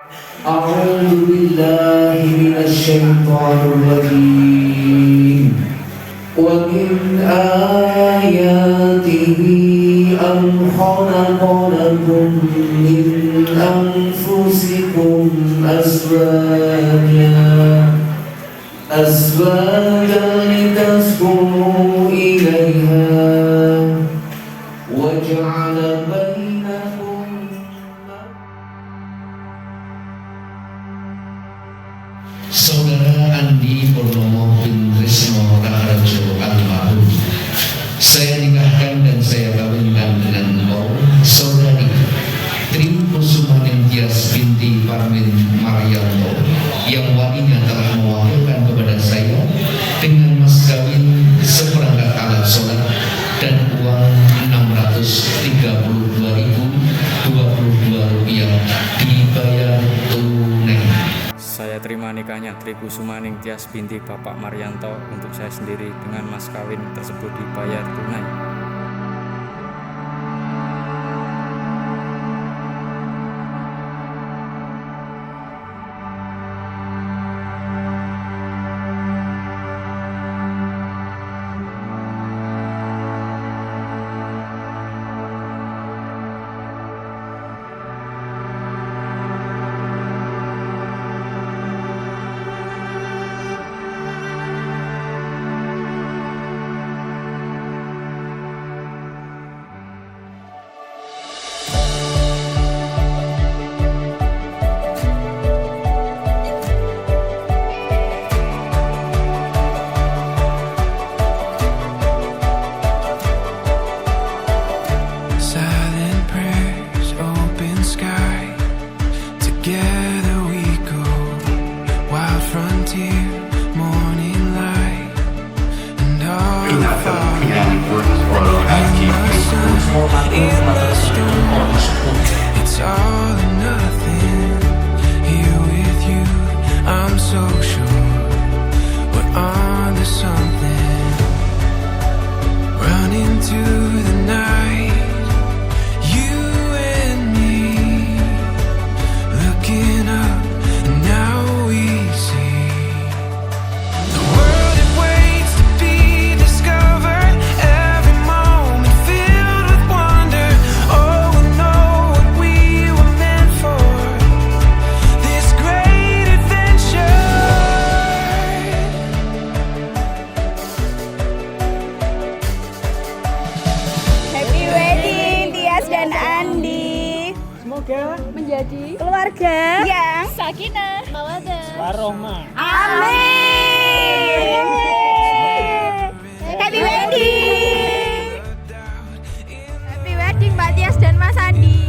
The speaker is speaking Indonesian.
أعوذ بالله من الشيطان الرجيم ومن آياته أن خلق لكم من أنفسكم أزواجا لتسكنوا إليها وجعل بينكم. Saudara Andi Purnomo bin Trisno Raharjo almarhum, saya nikahkan dan saya kawinkan dengan engkau, saudari Tri Kusumaning Tias binti Parmin Maryanto, yang walinya telah mewakilkan kepada saya dengan mas kawin seperangkat alat sholat dan uang Rp632.022 dibayar tunai. Saya terima nikahnya Tri Kusumaning Tias binti Bapak Maryanto untuk saya sendiri dengan mas kawin tersebut dibayar tunai. Together we go, wild frontier, morning light, and all the fire, in the sun, in the storm, it's all or nothing, here with you, I'm so sure, we're on to something, running to the night. Semoga menjadi keluarga yang sakinah, mawaddah, warahmah. Amin. Happy wedding. Happy wedding Mbak Tias dan Mas Andi.